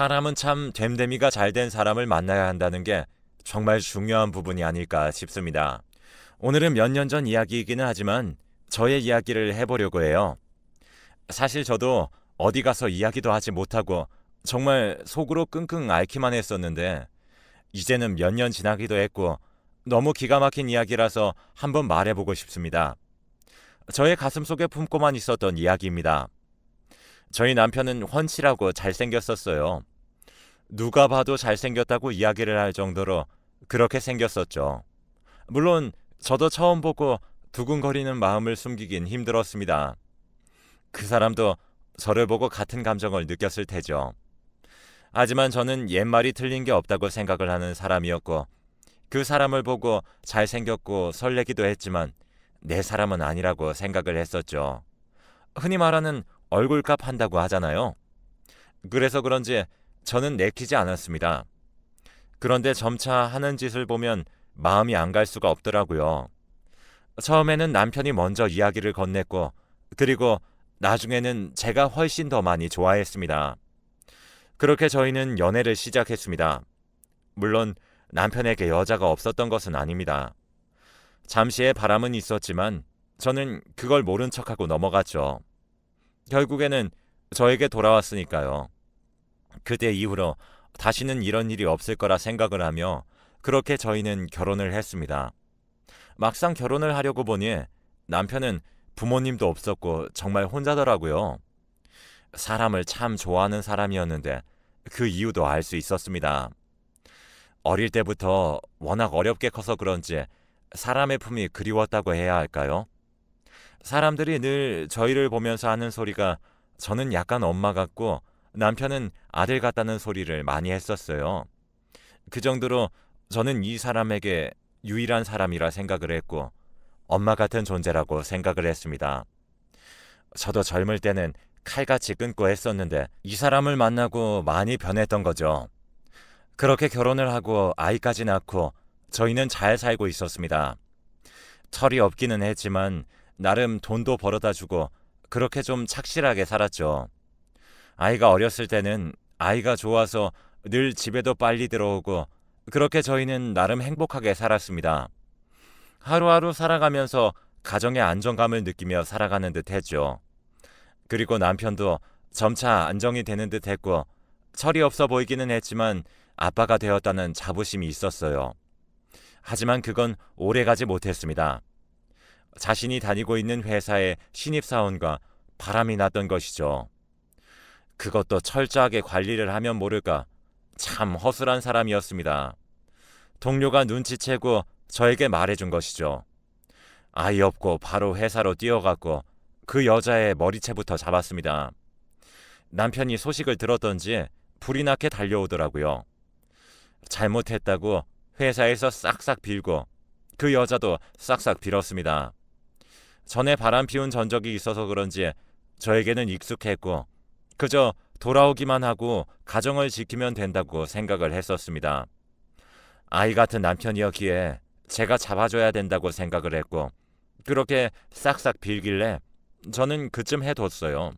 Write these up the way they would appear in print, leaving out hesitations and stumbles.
사람은 참 됨됨이가 잘 된 사람을 만나야 한다는 게 정말 중요한 부분이 아닐까 싶습니다. 오늘은 몇 년 전 이야기이기는 하지만 저의 이야기를 해보려고 해요. 사실 저도 어디 가서 이야기도 하지 못하고 정말 속으로 끙끙 앓기만 했었는데 이제는 몇 년 지나기도 했고 너무 기가 막힌 이야기라서 한번 말해보고 싶습니다. 저의 가슴속에 품고만 있었던 이야기입니다. 저희 남편은 훤칠하고 잘생겼었어요. 누가 봐도 잘생겼다고 이야기를 할 정도로 그렇게 생겼었죠. 물론 저도 처음 보고 두근거리는 마음을 숨기긴 힘들었습니다. 그 사람도 저를 보고 같은 감정을 느꼈을 테죠. 하지만 저는 옛말이 틀린 게 없다고 생각을 하는 사람이었고 그 사람을 보고 잘생겼고 설레기도 했지만 내 사람은 아니라고 생각을 했었죠. 흔히 말하는 얼굴값 한다고 하잖아요. 그래서 그런지 저는 내키지 않았습니다. 그런데 점차 하는 짓을 보면 마음이 안 갈 수가 없더라고요. 처음에는 남편이 먼저 이야기를 건넸고 그리고 나중에는 제가 훨씬 더 많이 좋아했습니다. 그렇게 저희는 연애를 시작했습니다. 물론 남편에게 여자가 없었던 것은 아닙니다. 잠시의 바람은 있었지만 저는 그걸 모른 척하고 넘어갔죠. 결국에는 저에게 돌아왔으니까요. 그때 이후로 다시는 이런 일이 없을 거라 생각을 하며 그렇게 저희는 결혼을 했습니다. 막상 결혼을 하려고 보니 남편은 부모님도 없었고 정말 혼자더라고요. 사람을 참 좋아하는 사람이었는데 그 이유도 알 수 있었습니다. 어릴 때부터 워낙 어렵게 커서 그런지 사람의 품이 그리웠다고 해야 할까요? 사람들이 늘 저희를 보면서 하는 소리가 저는 약간 엄마 같고 남편은 아들 같다는 소리를 많이 했었어요. 그 정도로 저는 이 사람에게 유일한 사람이라 생각을 했고 엄마 같은 존재라고 생각을 했습니다. 저도 젊을 때는 칼같이 끊고 했었는데 이 사람을 만나고 많이 변했던 거죠. 그렇게 결혼을 하고 아이까지 낳고 저희는 잘 살고 있었습니다. 철이 없기는 했지만 나름 돈도 벌어다 주고 그렇게 좀 착실하게 살았죠. 아이가 어렸을 때는 아이가 좋아서 늘 집에도 빨리 들어오고 그렇게 저희는 나름 행복하게 살았습니다. 하루하루 살아가면서 가정의 안정감을 느끼며 살아가는 듯 했죠. 그리고 남편도 점차 안정이 되는 듯 했고 철이 없어 보이기는 했지만 아빠가 되었다는 자부심이 있었어요. 하지만 그건 오래가지 못했습니다. 자신이 다니고 있는 회사의 신입사원과 바람이 났던 것이죠. 그것도 철저하게 관리를 하면 모를까 참 허술한 사람이었습니다. 동료가 눈치채고 저에게 말해준 것이죠. 아이 없고 바로 회사로 뛰어갔고 그 여자의 머리채부터 잡았습니다. 남편이 소식을 들었던지 불이 나게 달려오더라고요. 잘못했다고 회사에서 싹싹 빌고 그 여자도 싹싹 빌었습니다. 전에 바람 피운 전적이 있어서 그런지 저에게는 익숙했고 그저 돌아오기만 하고 가정을 지키면 된다고 생각을 했었습니다. 아이 같은 남편이었기에 제가 잡아줘야 된다고 생각을 했고 그렇게 싹싹 빌길래 저는 그쯤 해뒀어요.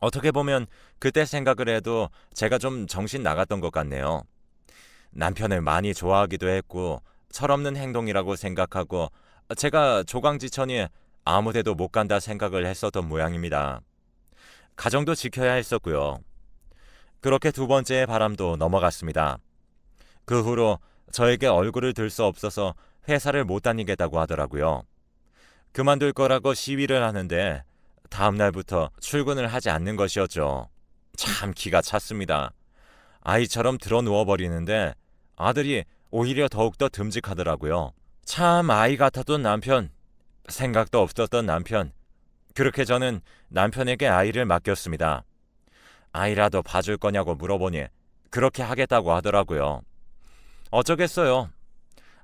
어떻게 보면 그때 생각을 해도 제가 좀 정신 나갔던 것 같네요. 남편을 많이 좋아하기도 했고 철없는 행동이라고 생각하고 제가 조강지천이 아무데도 못 간다 생각을 했었던 모양입니다. 가정도 지켜야 했었고요. 그렇게 두 번째의 바람도 넘어갔습니다. 그 후로 저에게 얼굴을 들 수 없어서 회사를 못 다니겠다고 하더라고요. 그만둘 거라고 시위를 하는데 다음 날부터 출근을 하지 않는 것이었죠. 참 기가 찼습니다. 아이처럼 들어 누워버리는데 아들이 오히려 더욱더 듬직하더라고요. 참 아이 같았던 남편, 생각도 없었던 남편. 그렇게 저는 남편에게 아이를 맡겼습니다. 아이라도 봐줄 거냐고 물어보니 그렇게 하겠다고 하더라고요. 어쩌겠어요.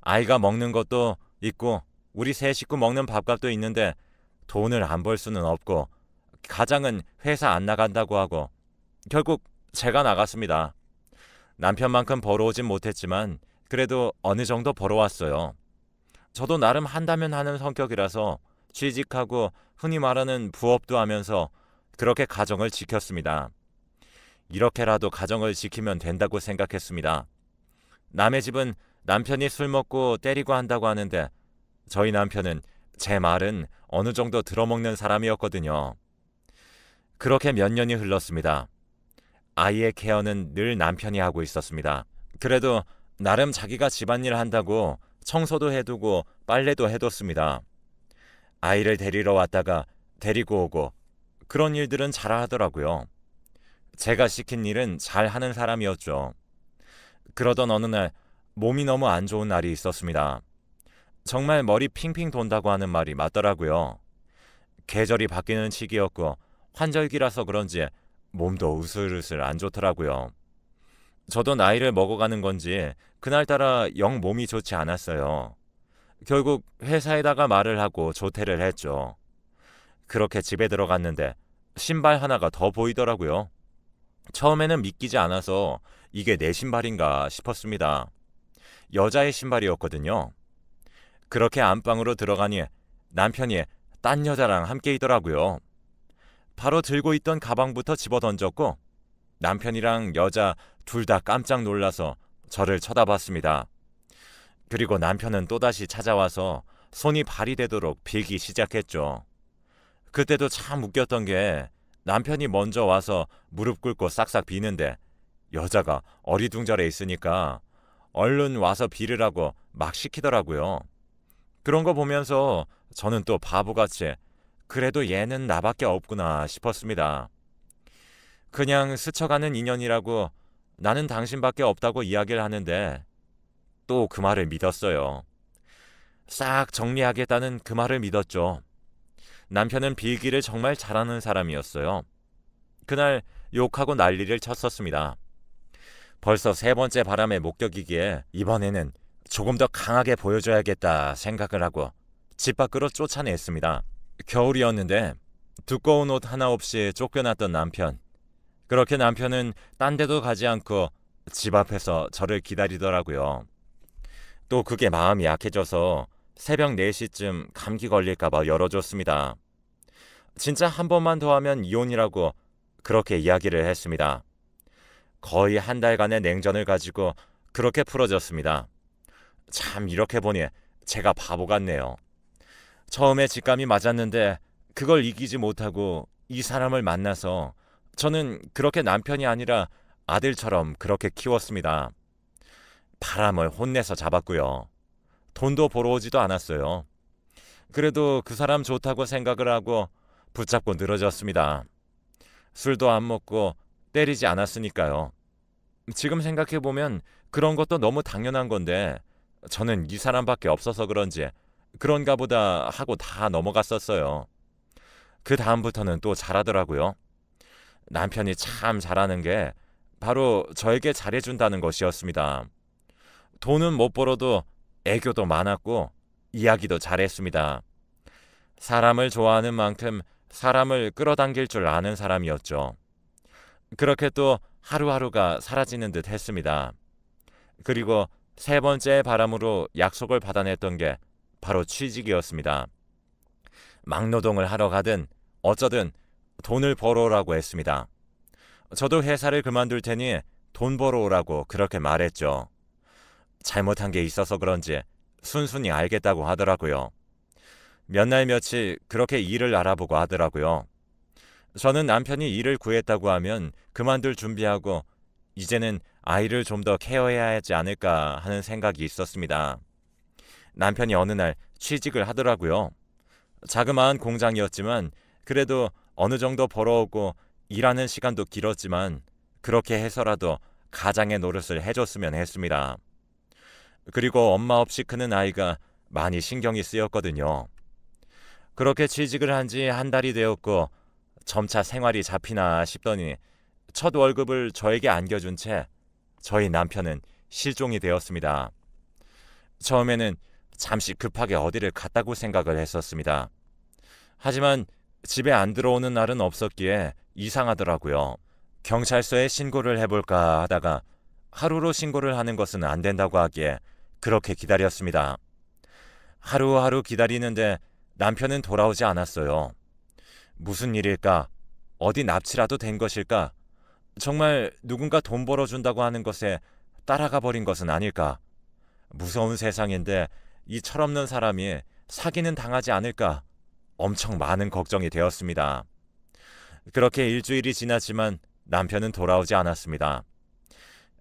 아이가 먹는 것도 있고 우리 세 식구 먹는 밥값도 있는데 돈을 안 벌 수는 없고 가장은 회사 안 나간다고 하고 결국 제가 나갔습니다. 남편만큼 벌어오진 못했지만 그래도 어느 정도 벌어왔어요. 저도 나름 한다면 하는 성격이라서 취직하고 흔히 말하는 부업도 하면서 그렇게 가정을 지켰습니다. 이렇게라도 가정을 지키면 된다고 생각했습니다. 남의 집은 남편이 술 먹고 때리고 한다고 하는데 저희 남편은 제 말은 어느 정도 들어먹는 사람이었거든요. 그렇게 몇 년이 흘렀습니다. 아이의 케어는 늘 남편이 하고 있었습니다. 그래도 나름 자기가 집안일 한다고 청소도 해두고 빨래도 해뒀습니다. 아이를 데리러 왔다가 데리고 오고 그런 일들은 잘하더라고요. 제가 시킨 일은 잘하는 사람이었죠. 그러던 어느 날 몸이 너무 안 좋은 날이 있었습니다. 정말 머리 핑핑 돈다고 하는 말이 맞더라고요. 계절이 바뀌는 시기였고 환절기라서 그런지 몸도 으슬으슬 안 좋더라고요. 저도 나이를 먹어가는 건지 그날따라 영 몸이 좋지 않았어요. 결국 회사에다가 말을 하고 조퇴를 했죠. 그렇게 집에 들어갔는데 신발 하나가 더 보이더라고요. 처음에는 믿기지 않아서 이게 내 신발인가 싶었습니다. 여자의 신발이었거든요. 그렇게 안방으로 들어가니 남편이 딴 여자랑 함께 있더라고요. 바로 들고 있던 가방부터 집어던졌고 남편이랑 여자 둘 다 깜짝 놀라서 저를 쳐다봤습니다. 그리고 남편은 또다시 찾아와서 손이 발이 되도록 빌기 시작했죠. 그때도 참 웃겼던 게 남편이 먼저 와서 무릎 꿇고 싹싹 비는데 여자가 어리둥절해 있으니까 얼른 와서 빌으라고 막 시키더라고요. 그런 거 보면서 저는 또 바보같이 그래도 얘는 나밖에 없구나 싶었습니다. 그냥 스쳐가는 인연이라고 나는 당신밖에 없다고 이야기를 하는데 또 그 말을 믿었어요. 싹 정리하겠다는 그 말을 믿었죠. 남편은 빌기를 정말 잘하는 사람이었어요. 그날 욕하고 난리를 쳤었습니다. 벌써 세 번째 바람의 목격이기에 이번에는 조금 더 강하게 보여줘야겠다 생각을 하고 집 밖으로 쫓아냈습니다. 겨울이었는데 두꺼운 옷 하나 없이 쫓겨났던 남편. 그렇게 남편은 딴 데도 가지 않고 집 앞에서 저를 기다리더라고요. 또 그게 마음이 약해져서 새벽 4시쯤 감기 걸릴까봐 열어줬습니다. 진짜 한 번만 더 하면 이혼이라고 그렇게 이야기를 했습니다. 거의 한 달간의 냉전을 가지고 그렇게 풀어졌습니다. 참 이렇게 보니 제가 바보 같네요. 처음에 직감이 맞았는데 그걸 이기지 못하고 이 사람을 만나서 저는 그렇게 남편이 아니라 아들처럼 그렇게 키웠습니다. 바람을 혼내서 잡았고요. 돈도 벌어 오지도 않았어요. 그래도 그 사람 좋다고 생각을 하고 붙잡고 늘어졌습니다. 술도 안 먹고 때리지 않았으니까요. 지금 생각해보면 그런 것도 너무 당연한 건데 저는 이 사람밖에 없어서 그런지 그런가 보다 하고 다 넘어갔었어요. 그 다음부터는 또 잘하더라고요. 남편이 참 잘하는 게 바로 저에게 잘해준다는 것이었습니다. 돈은 못 벌어도 애교도 많았고 이야기도 잘했습니다. 사람을 좋아하는 만큼 사람을 끌어당길 줄 아는 사람이었죠. 그렇게 또 하루하루가 사라지는 듯 했습니다. 그리고 세 번째 바람으로 약속을 받아냈던 게 바로 취직이었습니다. 막노동을 하러 가든 어쩌든 돈을 벌어오라고 했습니다. 저도 회사를 그만둘 테니 돈 벌어오라고 그렇게 말했죠. 잘못한 게 있어서 그런지 순순히 알겠다고 하더라고요. 몇 날 며칠 그렇게 일을 알아보고 하더라고요. 저는 남편이 일을 구했다고 하면 그만둘 준비하고 이제는 아이를 좀 더 케어해야 하지 않을까 하는 생각이 있었습니다. 남편이 어느 날 취직을 하더라고요. 자그마한 공장이었지만 그래도 어느 정도 벌어오고 일하는 시간도 길었지만 그렇게 해서라도 가장의 노릇을 해줬으면 했습니다. 그리고 엄마 없이 크는 아이가 많이 신경이 쓰였거든요. 그렇게 취직을 한 지 한 달이 되었고 점차 생활이 잡히나 싶더니 첫 월급을 저에게 안겨준 채 저희 남편은 실종이 되었습니다. 처음에는 잠시 급하게 어디를 갔다고 생각을 했었습니다. 하지만 집에 안 들어오는 날은 없었기에 이상하더라고요. 경찰서에 신고를 해볼까 하다가 하루로 신고를 하는 것은 안 된다고 하기에 그렇게 기다렸습니다. 하루하루 기다리는데 남편은 돌아오지 않았어요. 무슨 일일까? 어디 납치라도 된 것일까? 정말 누군가 돈 벌어준다고 하는 것에 따라가 버린 것은 아닐까? 무서운 세상인데 이 철없는 사람이 사기는 당하지 않을까? 엄청 많은 걱정이 되었습니다. 그렇게 일주일이 지났지만 남편은 돌아오지 않았습니다.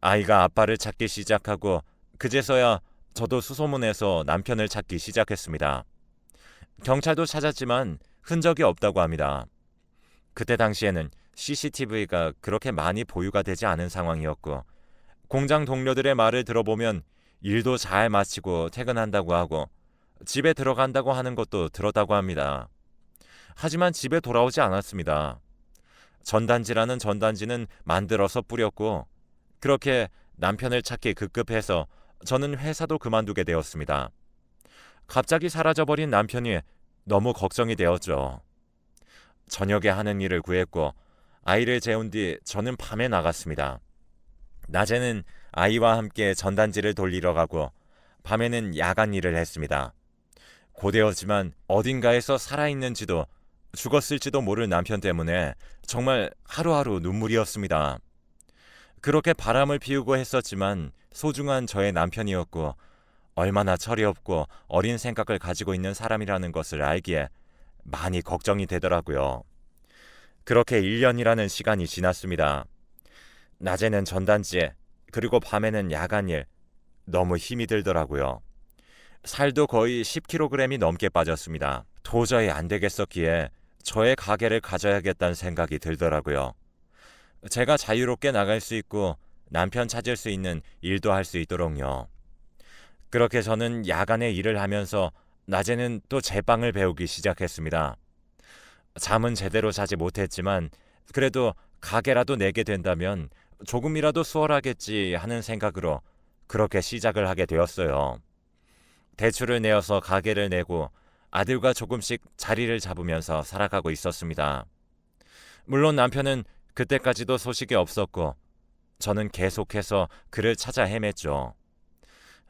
아이가 아빠를 찾기 시작하고 그제서야 저도 수소문해서 남편을 찾기 시작했습니다. 경찰도 찾았지만 흔적이 없다고 합니다. 그때 당시에는 CCTV가 그렇게 많이 보유가 되지 않은 상황이었고 공장 동료들의 말을 들어보면 일도 잘 마치고 퇴근한다고 하고 집에 들어간다고 하는 것도 들었다고 합니다. 하지만 집에 돌아오지 않았습니다. 전단지라는 전단지는 만들어서 뿌렸고 그렇게 남편을 찾기 급급해서 저는 회사도 그만두게 되었습니다. 갑자기 사라져버린 남편이 너무 걱정이 되었죠. 저녁에 하는 일을 구했고 아이를 재운 뒤 저는 밤에 나갔습니다. 낮에는 아이와 함께 전단지를 돌리러 가고 밤에는 야간 일을 했습니다. 고되었지만 어딘가에서 살아있는지도 죽었을지도 모를 남편 때문에 정말 하루하루 눈물이었습니다. 그렇게 바람을 피우고 했었지만 소중한 저의 남편이었고 얼마나 철이 없고 어린 생각을 가지고 있는 사람이라는 것을 알기에 많이 걱정이 되더라고요. 그렇게 1년이라는 시간이 지났습니다. 낮에는 전단지에 그리고 밤에는 야간일, 너무 힘이 들더라고요. 살도 거의 10kg이 넘게 빠졌습니다. 도저히 안 되겠었기에 저의 가게를 가져야겠다는 생각이 들더라고요. 제가 자유롭게 나갈 수 있고 남편 찾을 수 있는 일도 할 수 있도록요. 그렇게 저는 야간에 일을 하면서 낮에는 또 제빵을 배우기 시작했습니다. 잠은 제대로 자지 못했지만 그래도 가게라도 내게 된다면 조금이라도 수월하겠지 하는 생각으로 그렇게 시작을 하게 되었어요. 대출을 내어서 가게를 내고 아들과 조금씩 자리를 잡으면서 살아가고 있었습니다. 물론 남편은 그때까지도 소식이 없었고 저는 계속해서 그를 찾아 헤맸죠.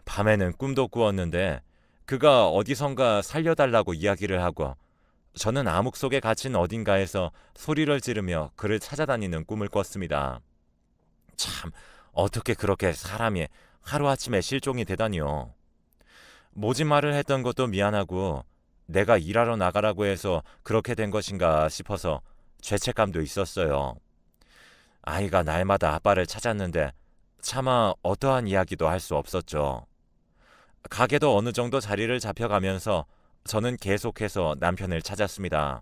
밤에는 꿈도 꾸었는데 그가 어디선가 살려달라고 이야기를 하고 저는 암흑 속에 갇힌 어딘가에서 소리를 지르며 그를 찾아다니는 꿈을 꿨습니다. 참, 어떻게 그렇게 사람이 하루아침에 실종이 되다니요. 모진 말을 했던 것도 미안하고 내가 일하러 나가라고 해서 그렇게 된 것인가 싶어서 죄책감도 있었어요. 아이가 날마다 아빠를 찾았는데 차마 어떠한 이야기도 할 수 없었죠. 가게도 어느 정도 자리를 잡혀가면서 저는 계속해서 남편을 찾았습니다.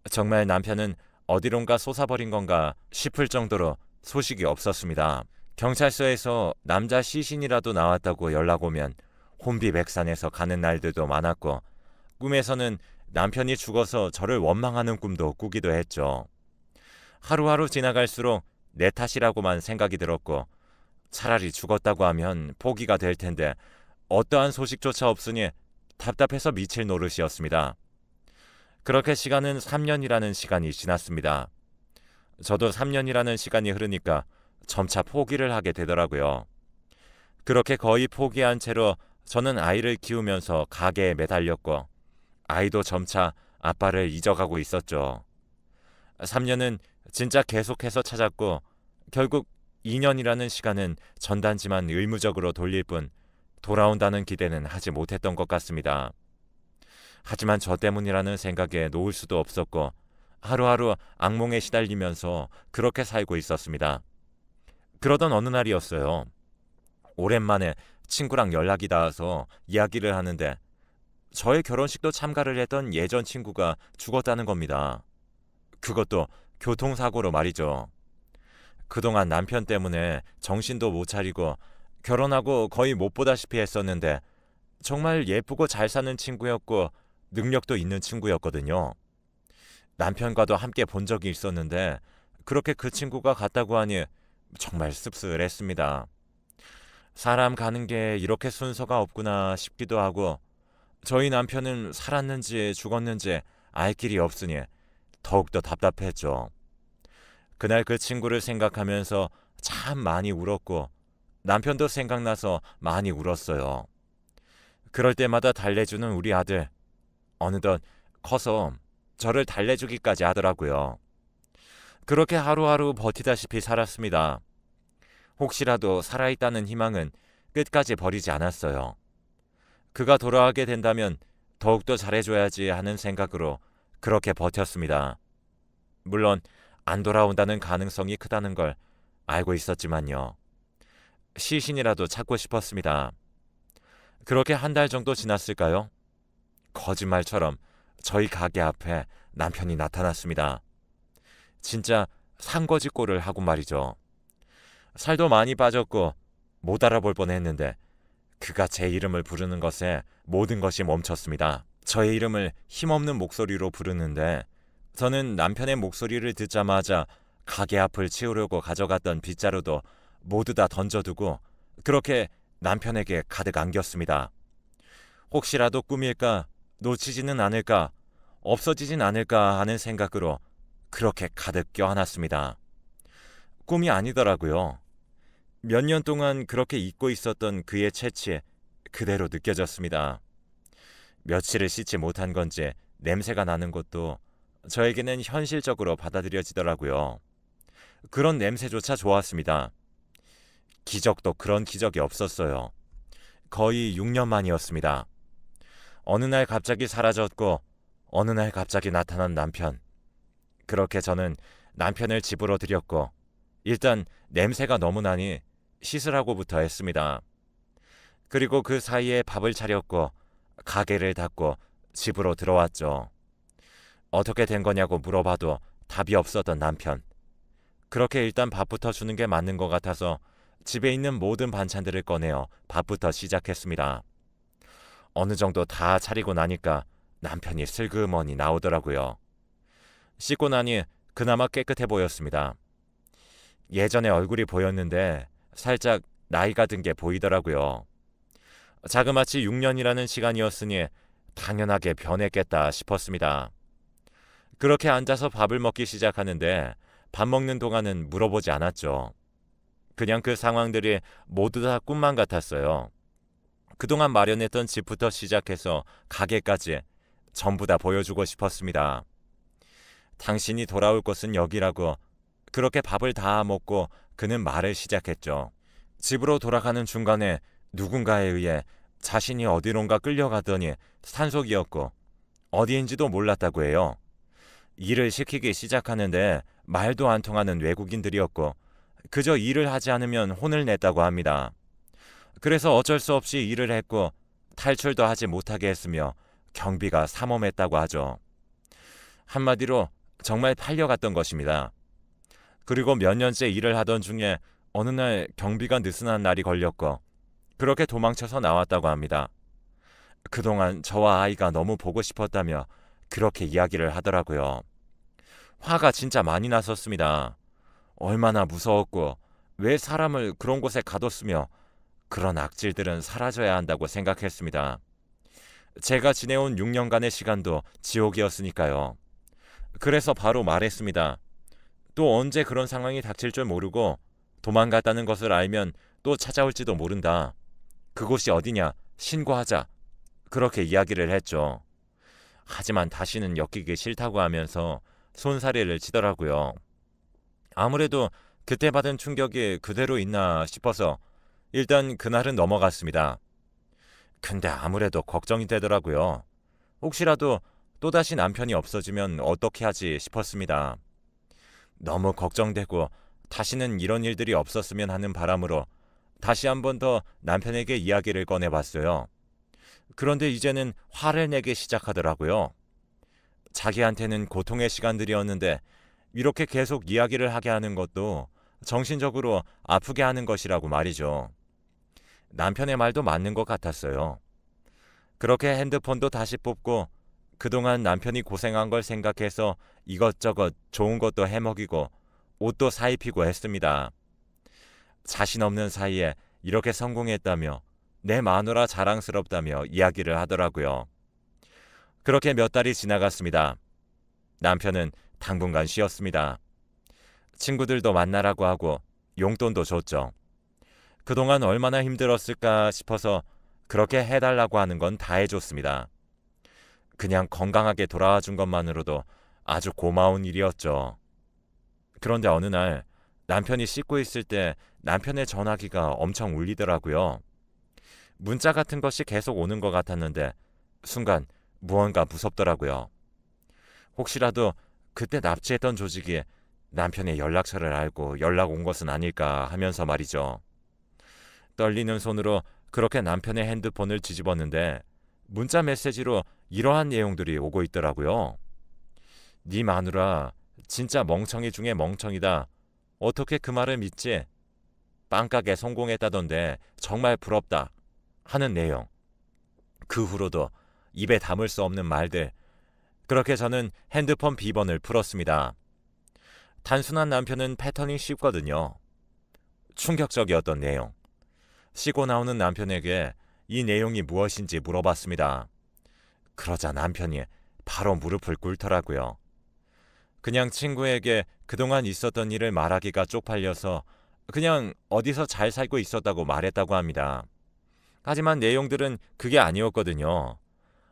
정말 남편은 어디론가 솟아버린 건가 싶을 정도로 소식이 없었습니다. 경찰서에서 남자 시신이라도 나왔다고 연락 오면 혼비백산해서 가는 날들도 많았고 꿈에서는 남편이 죽어서 저를 원망하는 꿈도 꾸기도 했죠. 하루하루 지나갈수록 내 탓이라고만 생각이 들었고 차라리 죽었다고 하면 포기가 될 텐데 어떠한 소식조차 없으니 답답해서 미칠 노릇이었습니다. 그렇게 시간은 3년이라는 시간이 지났습니다. 저도 3년이라는 시간이 흐르니까 점차 포기를 하게 되더라고요. 그렇게 거의 포기한 채로 저는 아이를 키우면서 가게에 매달렸고 아이도 점차 아빠를 잊어가고 있었죠. 3년은 진짜 계속해서 찾았고 결국 2년이라는 시간은 전단지만 의무적으로 돌릴 뿐 돌아온다는 기대는 하지 못했던 것 같습니다. 하지만 저 때문이라는 생각에 놓을 수도 없었고 하루하루 악몽에 시달리면서 그렇게 살고 있었습니다. 그러던 어느 날이었어요. 오랜만에 친구랑 연락이 닿아서 이야기를 하는데 저의 결혼식도 참가를 했던 예전 친구가 죽었다는 겁니다. 그것도 교통사고로 말이죠. 그동안 남편 때문에 정신도 못 차리고 결혼하고 거의 못 보다시피 했었는데 정말 예쁘고 잘 사는 친구였고 능력도 있는 친구였거든요. 남편과도 함께 본 적이 있었는데 그렇게 그 친구가 갔다고 하니 정말 씁쓸했습니다. 사람 가는 게 이렇게 순서가 없구나 싶기도 하고 저희 남편은 살았는지 죽었는지 알 길이 없으니 더욱더 답답했죠. 그날 그 친구를 생각하면서 참 많이 울었고 남편도 생각나서 많이 울었어요. 그럴 때마다 달래주는 우리 아들, 어느덧 커서 저를 달래주기까지 하더라고요. 그렇게 하루하루 버티다시피 살았습니다. 혹시라도 살아있다는 희망은 끝까지 버리지 않았어요. 그가 돌아가게 된다면 더욱더 잘해줘야지 하는 생각으로 그렇게 버텼습니다. 물론 안 돌아온다는 가능성이 크다는 걸 알고 있었지만요. 시신이라도 찾고 싶었습니다. 그렇게 한 달 정도 지났을까요? 거짓말처럼 저희 가게 앞에 남편이 나타났습니다. 진짜 산거지꼴을 하고 말이죠. 살도 많이 빠졌고 못 알아볼 뻔했는데 그가 제 이름을 부르는 것에 모든 것이 멈췄습니다. 저의 이름을 힘없는 목소리로 부르는데 저는 남편의 목소리를 듣자마자 가게 앞을 치우려고 가져갔던 빗자루도 모두 다 던져두고 그렇게 남편에게 가득 안겼습니다. 혹시라도 꿈일까, 놓치지는 않을까, 없어지진 않을까 하는 생각으로 그렇게 가득 껴안았습니다. 꿈이 아니더라고요. 몇 년 동안 그렇게 잊고 있었던 그의 채취에 그대로 느껴졌습니다. 며칠을 씻지 못한 건지 냄새가 나는 것도 저에게는 현실적으로 받아들여지더라고요. 그런 냄새조차 좋았습니다. 기적도 그런 기적이 없었어요. 거의 6년 만이었습니다. 어느 날 갑자기 사라졌고 어느 날 갑자기 나타난 남편. 그렇게 저는 남편을 집으로 들였고 일단 냄새가 너무 나니 씻으라고부터 했습니다. 그리고 그 사이에 밥을 차렸고 가게를 닫고 집으로 들어왔죠. 어떻게 된 거냐고 물어봐도 답이 없었던 남편. 그렇게 일단 밥부터 주는 게 맞는 것 같아서 집에 있는 모든 반찬들을 꺼내어 밥부터 시작했습니다. 어느 정도 다 차리고 나니까 남편이 슬그머니 나오더라고요. 씻고 나니 그나마 깨끗해 보였습니다. 예전에 얼굴이 보였는데 살짝 나이가 든 게 보이더라고요. 자그마치 6년이라는 시간이었으니 당연하게 변했겠다 싶었습니다. 그렇게 앉아서 밥을 먹기 시작하는데 밥 먹는 동안은 물어보지 않았죠. 그냥 그 상황들이 모두 다 꿈만 같았어요. 그동안 마련했던 집부터 시작해서 가게까지 전부 다 보여주고 싶었습니다. 당신이 돌아올 곳은 여기라고. 그렇게 밥을 다 먹고 그는 말을 시작했죠. 집으로 돌아가는 중간에 누군가에 의해 자신이 어디론가 끌려가더니 산속이었고 어디인지도 몰랐다고 해요. 일을 시키기 시작하는데 말도 안 통하는 외국인들이었고 그저 일을 하지 않으면 혼을 냈다고 합니다. 그래서 어쩔 수 없이 일을 했고 탈출도 하지 못하게 했으며 경비가 삼엄했다고 하죠. 한마디로 정말 팔려갔던 것입니다. 그리고 몇 년째 일을 하던 중에 어느 날 경비가 느슨한 날이 걸렸고 그렇게 도망쳐서 나왔다고 합니다. 그동안 저와 아이가 너무 보고 싶었다며 그렇게 이야기를 하더라고요. 화가 진짜 많이 났었습니다. 얼마나 무서웠고 왜 사람을 그런 곳에 가뒀으며 그런 악질들은 사라져야 한다고 생각했습니다. 제가 지내온 6년간의 시간도 지옥이었으니까요. 그래서 바로 말했습니다. 또 언제 그런 상황이 닥칠 줄 모르고 도망갔다는 것을 알면 또 찾아올지도 모른다. 그곳이 어디냐? 신고하자. 그렇게 이야기를 했죠. 하지만 다시는 엮이기 싫다고 하면서 손사래를 치더라고요. 아무래도 그때 받은 충격이 그대로 있나 싶어서 일단 그날은 넘어갔습니다. 근데 아무래도 걱정이 되더라고요. 혹시라도 또다시 남편이 없어지면 어떻게 하지 싶었습니다. 너무 걱정되고 다시는 이런 일들이 없었으면 하는 바람으로 다시 한 번 더 남편에게 이야기를 꺼내봤어요. 그런데 이제는 화를 내기 시작하더라고요. 자기한테는 고통의 시간들이었는데 이렇게 계속 이야기를 하게 하는 것도 정신적으로 아프게 하는 것이라고 말이죠. 남편의 말도 맞는 것 같았어요. 그렇게 핸드폰도 다시 뽑고 그동안 남편이 고생한 걸 생각해서 이것저것 좋은 것도 해먹이고 옷도 사입히고 했습니다. 자신 없는 사이에 이렇게 성공했다며 내 마누라 자랑스럽다며 이야기를 하더라고요. 그렇게 몇 달이 지나갔습니다. 남편은 당분간 쉬었습니다. 친구들도 만나라고 하고 용돈도 줬죠. 그동안 얼마나 힘들었을까 싶어서 그렇게 해달라고 하는 건 다 해줬습니다. 그냥 건강하게 돌아와 준 것만으로도 아주 고마운 일이었죠. 그런데 어느 날 남편이 씻고 있을 때 남편의 전화기가 엄청 울리더라고요. 문자 같은 것이 계속 오는 것 같았는데 순간 무언가 무섭더라고요. 혹시라도 그때 납치했던 조직이 남편의 연락처를 알고 연락 온 것은 아닐까 하면서 말이죠. 떨리는 손으로 그렇게 남편의 핸드폰을 뒤집었는데 문자 메시지로 이러한 내용들이 오고 있더라고요. 네 마누라 진짜 멍청이 중에 멍청이다. 어떻게 그 말을 믿지? 빵가게 성공했다던데 정말 부럽다. 하는 내용. 그 후로도 입에 담을 수 없는 말들. 그렇게 저는 핸드폰 비번을 풀었습니다. 단순한 남편은 패턴이 쉽거든요. 충격적이었던 내용. 쉬고 나오는 남편에게 이 내용이 무엇인지 물어봤습니다. 그러자 남편이 바로 무릎을 꿇더라고요. 그냥 친구에게 그동안 있었던 일을 말하기가 쪽팔려서 그냥 어디서 잘 살고 있었다고 말했다고 합니다. 하지만 내용들은 그게 아니었거든요.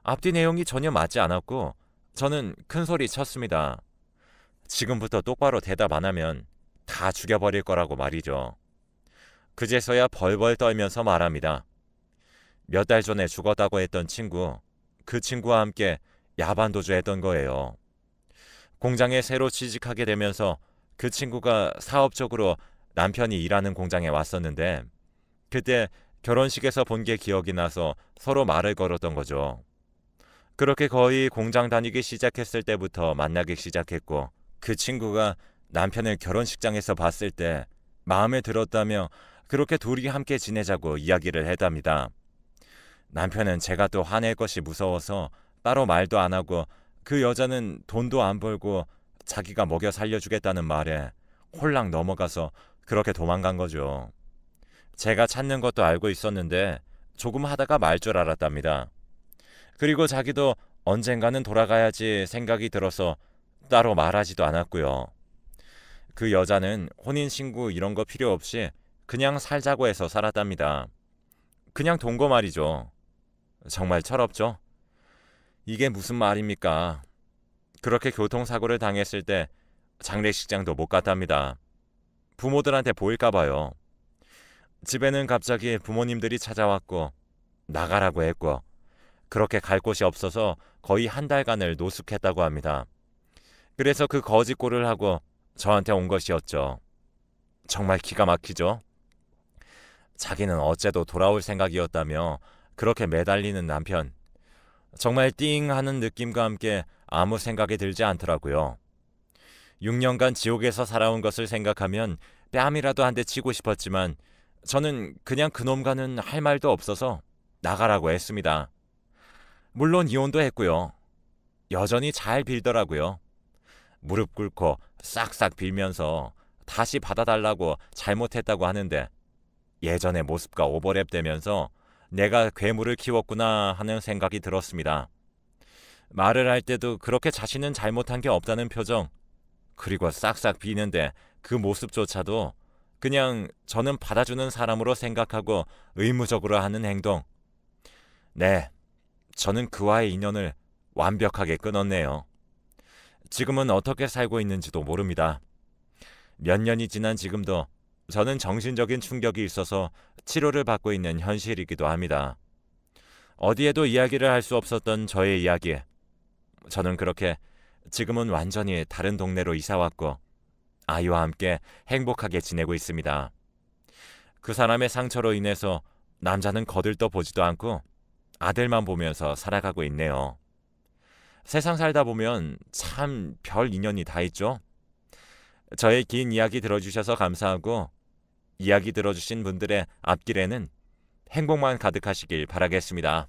앞뒤 내용이 전혀 맞지 않았고 저는 큰 소리 쳤습니다. 지금부터 똑바로 대답 안 하면 다 죽여버릴 거라고 말이죠. 그제서야 벌벌 떨면서 말합니다. 몇 달 전에 죽었다고 했던 친구, 그 친구와 함께 야반도주 했던 거예요. 공장에 새로 취직하게 되면서 그 친구가 사업적으로 남편이 일하는 공장에 왔었는데 그때 결혼식에서 본 게 기억이 나서 서로 말을 걸었던 거죠. 그렇게 거의 공장 다니기 시작했을 때부터 만나기 시작했고 그 친구가 남편을 결혼식장에서 봤을 때 마음에 들었다며 그렇게 둘이 함께 지내자고 이야기를 했답니다. 남편은 제가 또 화낼 것이 무서워서 따로 말도 안 하고 그 여자는 돈도 안 벌고 자기가 먹여 살려주겠다는 말에 홀랑 넘어가서 그렇게 도망간 거죠. 제가 찾는 것도 알고 있었는데 조금 하다가 말 줄 알았답니다. 그리고 자기도 언젠가는 돌아가야지 생각이 들어서 따로 말하지도 않았고요. 그 여자는 혼인신고 이런 거 필요 없이 그냥 살자고 해서 살았답니다. 그냥 동거 말이죠. 정말 철없죠? 이게 무슨 말입니까? 그렇게 교통사고를 당했을 때 장례식장도 못 갔답니다. 부모들한테 보일까 봐요. 집에는 갑자기 부모님들이 찾아왔고 나가라고 했고 그렇게 갈 곳이 없어서 거의 한 달간을 노숙했다고 합니다. 그래서 그 거짓골을 하고 저한테 온 것이었죠. 정말 기가 막히죠? 자기는 어째도 돌아올 생각이었다며 그렇게 매달리는 남편. 정말 띵 하는 느낌과 함께 아무 생각이 들지 않더라고요. 6년간 지옥에서 살아온 것을 생각하면 뺨이라도 한 대 치고 싶었지만 저는 그냥 그놈과는 할 말도 없어서 나가라고 했습니다. 물론 이혼도 했고요. 여전히 잘 빌더라고요. 무릎 꿇고 싹싹 빌면서 다시 받아달라고 잘못했다고 하는데 예전의 모습과 오버랩되면서 내가 괴물을 키웠구나 하는 생각이 들었습니다. 말을 할 때도 그렇게 자신은 잘못한 게 없다는 표정, 그리고 싹싹 비는데 그 모습조차도 그냥 저는 받아주는 사람으로 생각하고 의무적으로 하는 행동. 네, 저는 그와의 인연을 완벽하게 끊었네요. 지금은 어떻게 살고 있는지도 모릅니다. 몇 년이 지난 지금도 저는 정신적인 충격이 있어서 치료를 받고 있는 현실이기도 합니다. 어디에도 이야기를 할 수 없었던 저의 이야기. 저는 그렇게 지금은 완전히 다른 동네로 이사왔고 아이와 함께 행복하게 지내고 있습니다. 그 사람의 상처로 인해서 남자는 거들떠 보지도 않고 아들만 보면서 살아가고 있네요. 세상 살다 보면 참 별 인연이 다 있죠. 저의 긴 이야기 들어주셔서 감사하고 이야기 들어주신 분들의 앞길에는 행복만 가득하시길 바라겠습니다.